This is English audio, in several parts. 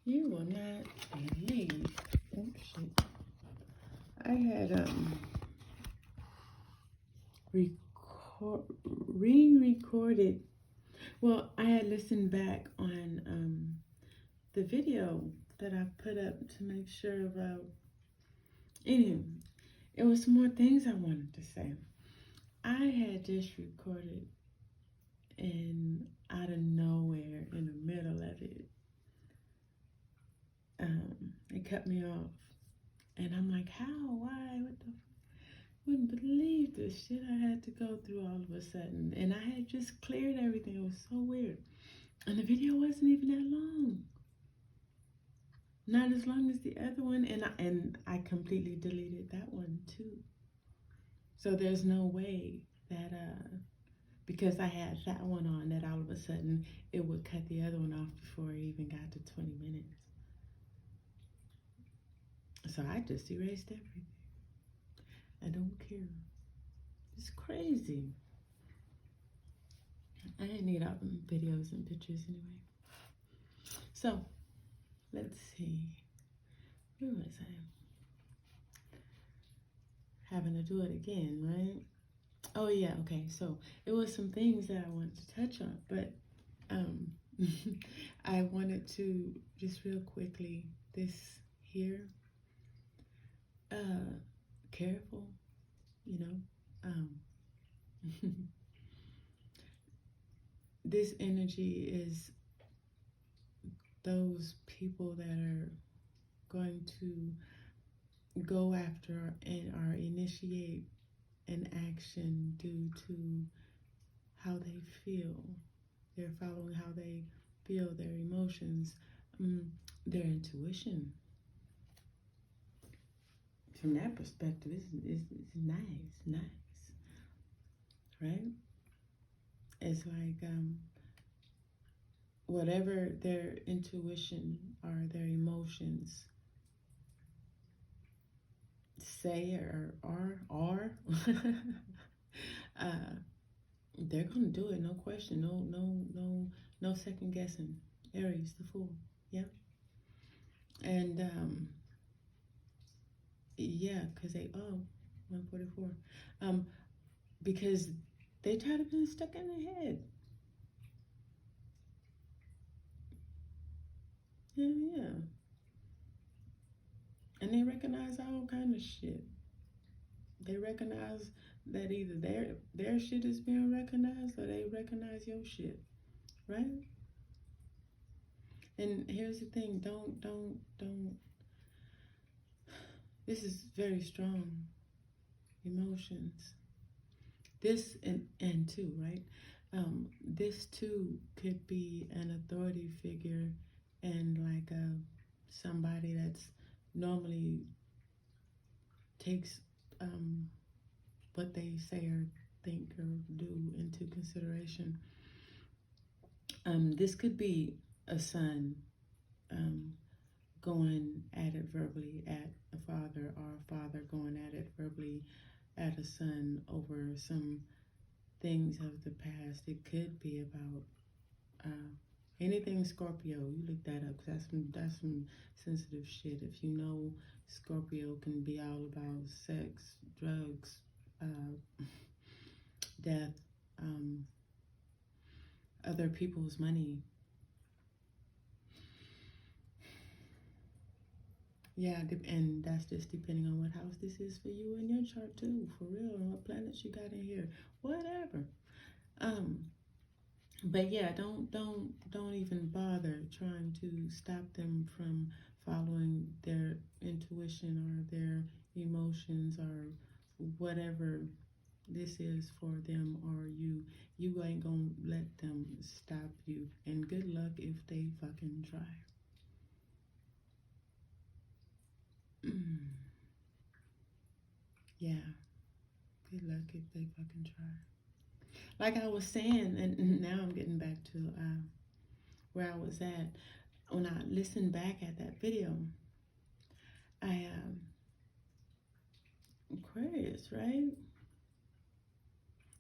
You will not believe. Oh shit. I had re-recorded. Well, I had listened back on the video that I put up to make sure about. Anyway, it was some more things I wanted to say. I had just recorded, and out of nowhere, in the middle of it, it cut me off. And I'm like, how? Why? What the? Wouldn't believe the shit I had to go through all of a sudden. And I had just cleared everything. It was so weird. And the video wasn't even that long. Not as long as the other one. And I completely deleted that one too. So there's no way that because I had that one on, that all of a sudden it would cut the other one off before it even got to 20 minutes. So I just erased everything. I don't care. It's crazy. I didn't need all them videos and pictures anyway. So, let's see. Where was I? Having to do it again, right? Oh yeah, okay. So it was some things that I wanted to touch on, but I wanted to just real quickly, this here, careful, you know. This energy is those people that are going to go after or initiate an action due to how they feel. They're following how they feel, their emotions, their intuition. From that perspective, it's nice, right? It's like whatever their intuition or their emotions say or they're gonna do it, no question, no second guessing. Aries, the Fool, yeah, and yeah, because 144, because they try to be stuck in their head. Yeah. And they recognize all kind of shit. They recognize that either their shit is being recognized or they recognize your shit, right? And here's the thing, don't. This is very strong emotions. This and too, right? This too could be an authority figure and like somebody that's normally takes what they say or think or do into consideration. This could be a son going at it verbally at a father, or a father going at it verbally at a son over some things of the past. It could be about anything Scorpio. You look that up, because that's some sensitive shit. If you know, Scorpio can be all about sex, drugs, death, other people's money. Yeah, and that's just depending on what house this is for you in your chart too, for real, and what planets you got in here, whatever. But yeah, don't even bother trying to stop them from following their intuition or their emotions or whatever this is for them or you. You ain't gonna let them stop you. And good luck if they fucking try. Yeah, good luck if they fucking try. Like I was saying, and now I'm getting back to where I was at. When I listened back at that video, I Aquarius, right?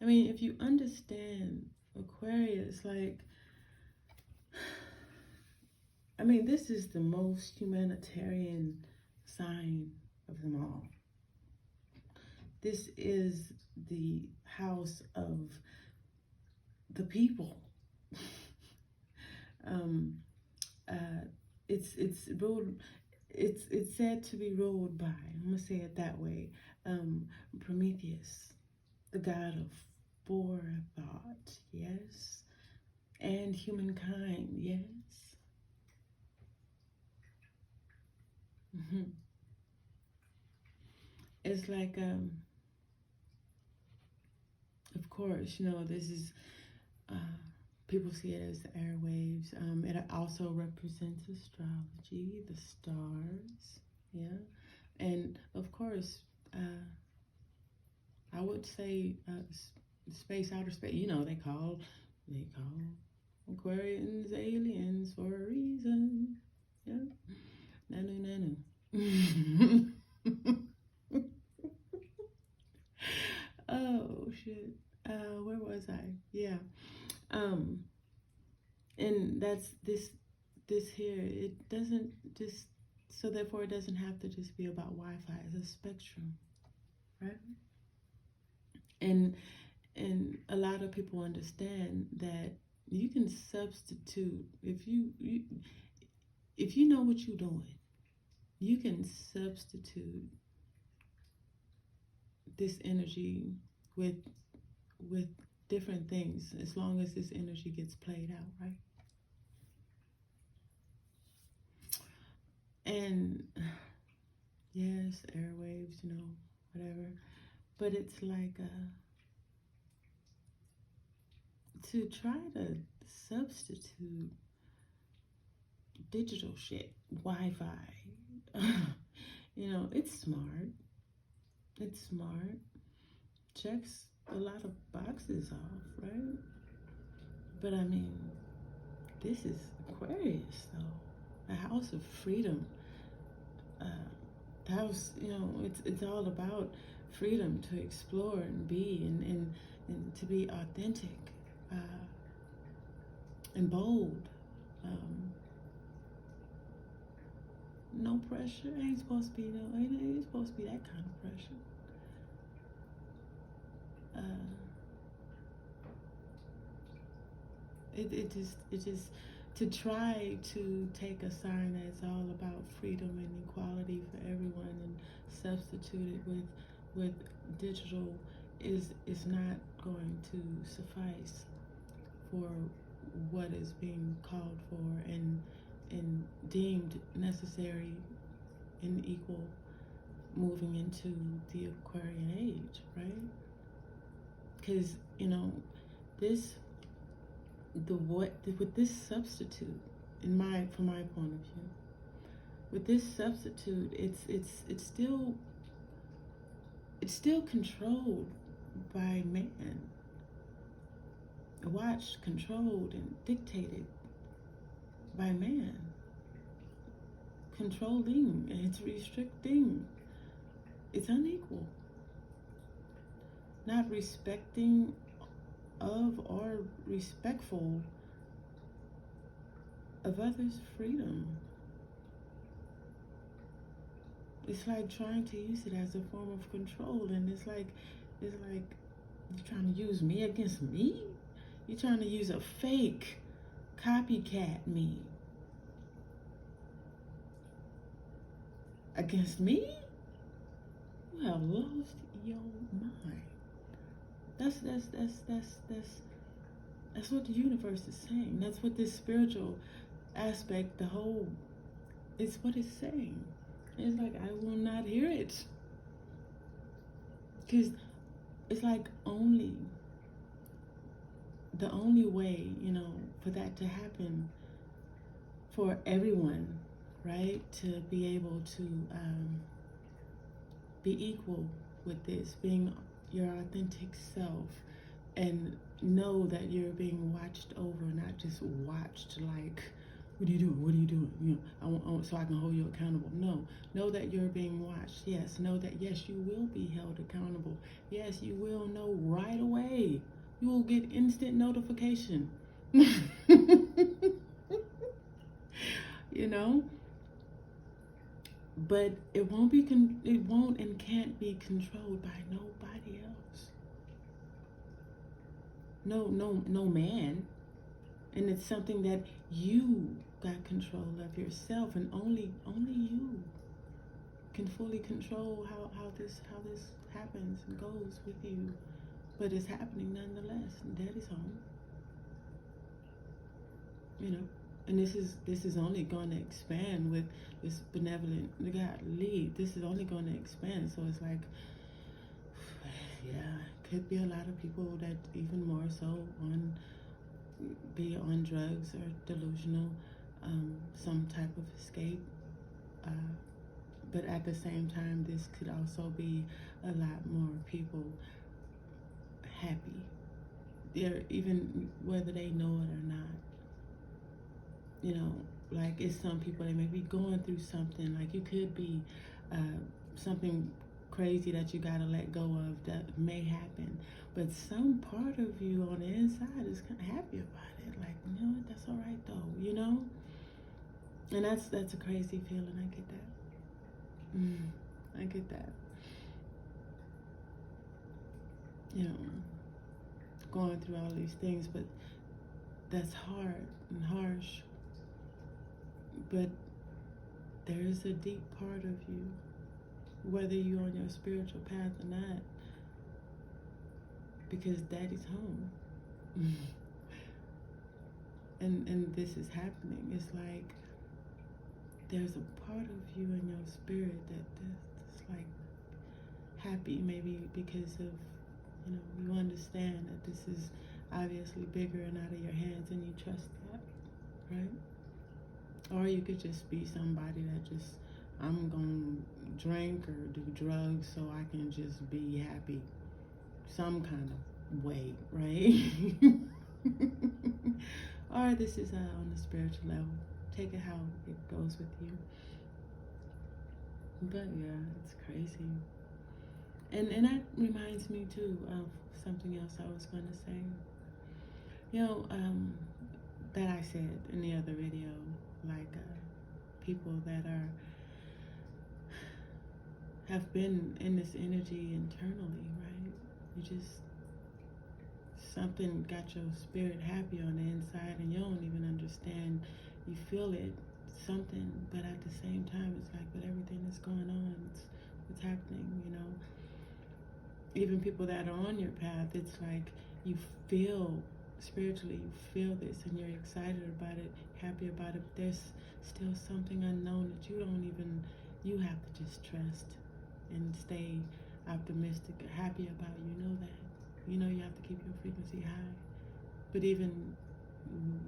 I mean, if you understand Aquarius, like I mean, this is the most humanitarian sign of them all. This is the house of the people. um, it's ruled. It's said to be ruled by. I'm gonna say it that way. Prometheus, the god of forethought, yes, and humankind, yes. It's like, of course, this is, uh, people see it as the airwaves. It also represents astrology, the stars, yeah. And of course, I would say space, outer space. They call Aquarians aliens for a reason. Yeah, nanu nanu. Oh shit. Where was I? Yeah. Um, and that's this here. It doesn't just so therefore it doesn't have to just be about Wi-Fi. It's a spectrum, right? And a lot of people understand that you can substitute if you know what you're doing, you can substitute this energy with with different things as long as this energy gets played out, right? And yes, airwaves, whatever. But it's like to try to substitute digital shit, Wi-Fi. It's smart. It's smart. Checks a lot of boxes off, right? But I mean, this is Aquarius, though, a house of freedom. House, it's all about freedom to explore and be and to be authentic and bold. No pressure. Ain't supposed to be ain't supposed to be that kind of pressure. It just to try to take a sign that's all about freedom and equality for everyone and substitute it with digital is not going to suffice for what is being called for and deemed necessary and equal moving into the Aquarian age, right? Because this with this substitute, from my point of view, with this substitute, it's still controlled by man, watched, controlled, and dictated by man, controlling, and it's restricting. It's unequal, not respecting of or respectful of others' freedom. It's like trying to use it as a form of control, and it's like you're trying to use me against me. You're trying to use a fake copycat me against me. You have lost your mind. That's what the universe is saying. That's what this spiritual aspect, it's what it's saying. It's like, I will not hear it. Because it's like the only way, for that to happen for everyone, right? To be able to be equal with this, being your authentic self, and know that you're being watched over, not just watched like, what are you doing? What are you doing? I want so I can hold you accountable. No, know that you're being watched. Yes, know that yes, you will be held accountable. Yes, you will know right away. You will get instant notification. you know. But it won't and can't be controlled by nobody else. No man. And it's something that you got control of yourself, and only you can fully control how this happens and goes with you. But it's happening nonetheless. And Daddy's home. You know. And this is only going to expand with this benevolent God lead. This is only going to expand. So it's like, yeah, could be a lot of people that even more so be on drugs or delusional, some type of escape. But at the same time, this could also be a lot more people happy. They're even whether they know it or not. You know, like it's some people that may be going through something. Like you could be something crazy that you gotta let go of that may happen, but some part of you on the inside is kind of happy about it. Like, you know what, that's all right though, you know. And that's a crazy feeling. I get that. I get that. You know, going through all these things, but that's hard and harsh. But there is a deep part of you, whether you're on your spiritual path or not, because Daddy's home. and this is happening. It's like there's a part of you in your spirit that's like happy, maybe because of, you know, you understand that this is obviously bigger and out of your hands, and you trust that, right? Or you could just be somebody that just, I'm gonna drink or do drugs so I can just be happy some kind of way, right? Or this is on the spiritual level. Take it how it goes with you. But yeah, it's crazy. And that reminds me too of something else I was gonna say. You know, that I said in the other video, like people that have been in this energy internally, right? You just, something got your spirit happy on the inside and you don't even understand. You feel it, something, but at the same time, it's like with everything that's going on, it's happening, you know. Even people that are on your path, it's like you feel spiritually, you feel this and you're excited about it, happy about it, but there's still something unknown that you have to just trust and stay optimistic, happy about. You know that. You know you have to keep your frequency high. But even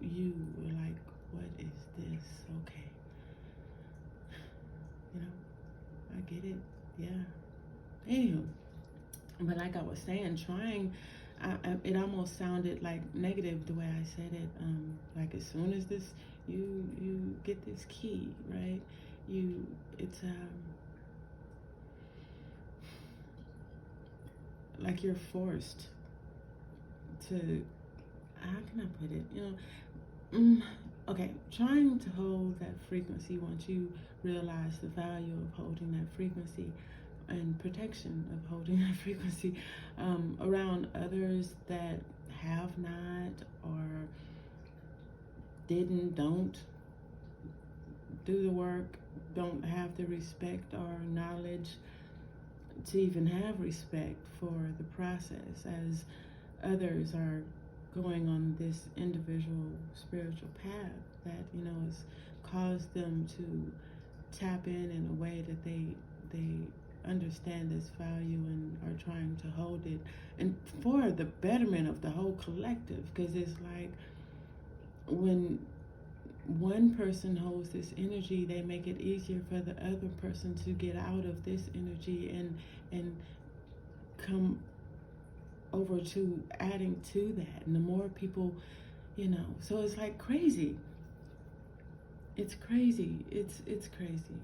you are like, what is this? Okay. You know, I get it. Yeah. Anywho, but like I was saying, it almost sounded like negative the way I said it. Like as soon as you get this key, right? It's like you're forced to, how can I put it? You know, okay, trying to hold that frequency once you realize the value of holding that frequency and protection of holding that frequency around others that have not or don't do the work, don't have the respect or knowledge to even have respect for the process, as others are going on this individual spiritual path that, you know, has caused them to tap in a way that they understand this value and are trying to hold it, and for the betterment of the whole collective. Because it's like when one person holds this energy, they make it easier for the other person to get out of this energy and come over to adding to that. And the more people, you know, so it's like crazy. It's crazy. It's crazy.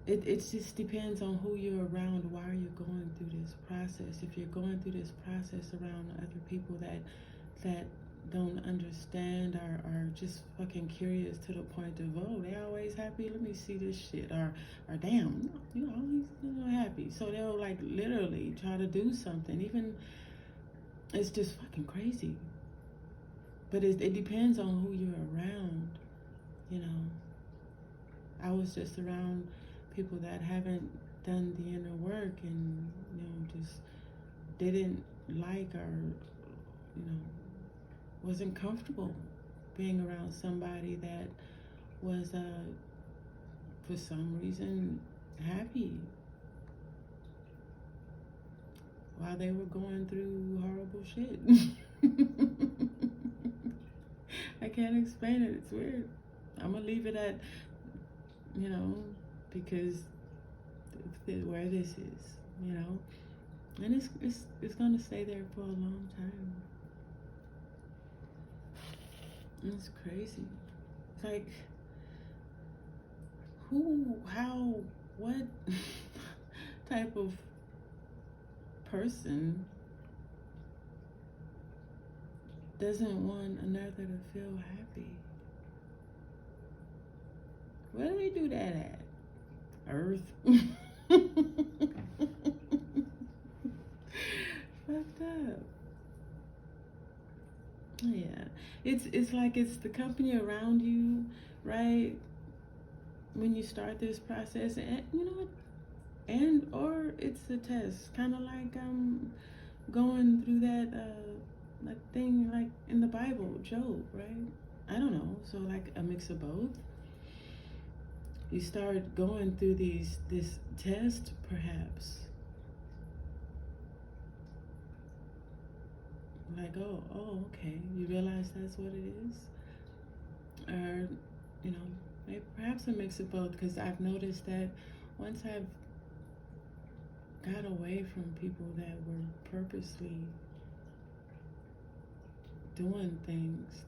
It just depends on who you're around. Why are you going through this process? If you're going through this process around other people that don't understand, are just fucking curious to the point of, oh, they always happy, let me see this shit, or damn, you know, he's happy. So they'll like literally try to do something. Even it's just fucking crazy. But it depends on who you're around, you know. I was just around people that haven't done the inner work, and you know, just didn't like, or you know, wasn't comfortable being around somebody that was for some reason happy while they were going through horrible shit. I can't explain it. It's weird. I'm gonna leave it at, you know, because where this is, you know, and it's gonna stay there for a long time. It's crazy. It's like, who, how, what type of person doesn't want another to feel happy? Where do they do that at? Earth. Fucked up. Yeah. It's like it's the company around you, right? When you start this process, and you know, and or it's a test, kind of like going through that thing like in the Bible, Job, right? I don't know. So like a mix of both. You start going through this test, perhaps. Like, oh, okay. You realize that's what it is, or you know, maybe perhaps a mix of both. Because I've noticed that once I've got away from people that were purposely doing things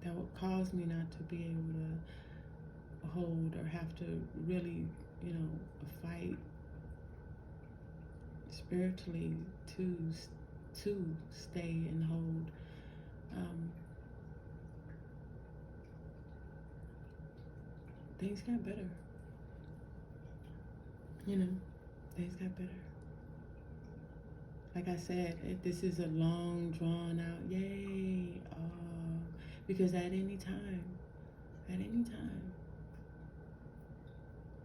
that would cause me not to be able to hold or have to really, you know, fight spiritually to stay and hold. Things got better. You know, things got better. Like I said, this is a long, drawn out, yay, because at any time,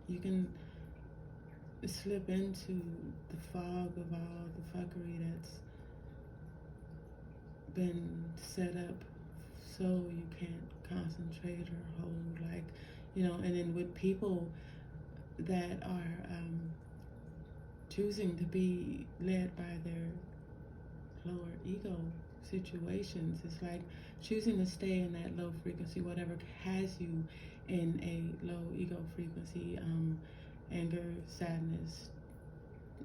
you can slip into the fog of all the fuckery that's been set up so you can't concentrate or hold, like, you know, and then with people that are choosing to be led by their lower ego situations, it's like choosing to stay in that low frequency, whatever has you in a low ego frequency, anger, sadness,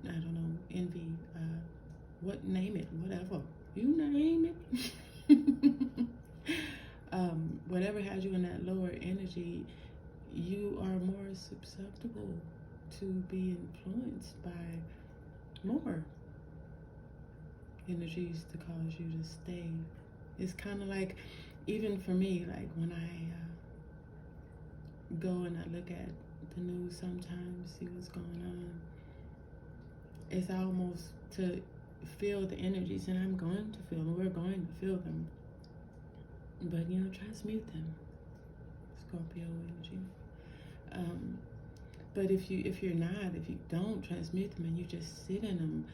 I don't know, envy, name it, whatever. You name it. Whatever has you in that lower energy, you are more susceptible to be influenced by more energies to cause you to stay. It's kind of like, even for me, like when I go and I look at the news sometimes, see what's going on, it's almost to feel the energies, and I'm going to feel them, we're going to feel them, but you know, transmute them, Scorpio energy. But if you don't transmute them and you just sit in them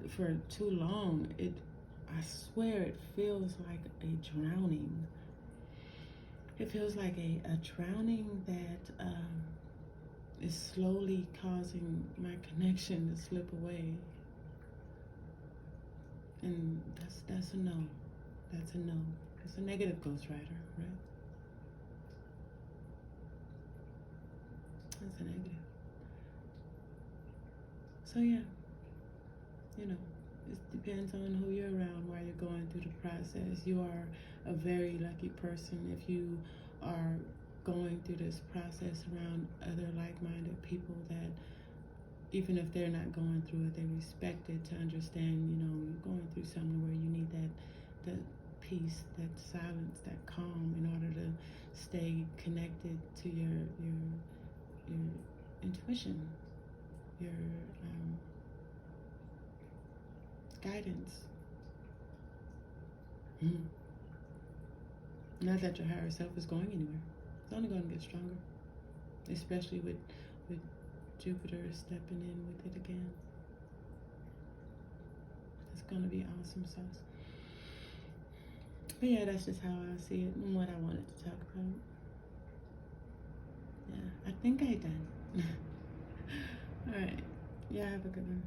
for too long, I swear it feels like a drowning. It feels like a drowning that is slowly causing my connection to slip away. And that's a no. That's a no. It's a negative ghostwriter, right? That's a negative. So yeah, you know, it depends on who you're around while you're going through the process. You are a very lucky person if you are going through this process around other like-minded people that, even if they're not going through it, they respect it, to understand, you know, you're going through something where you need that peace, that silence, that calm, in order to stay connected to your intuition, your guidance. Not that your higher self is going anywhere. It's only going to get stronger, especially with Jupiter stepping in with it again. It's going to be awesome sauce. But yeah, that's just how I see it and what I wanted to talk about. Yeah, I think I done. All right. Yeah, have a good one.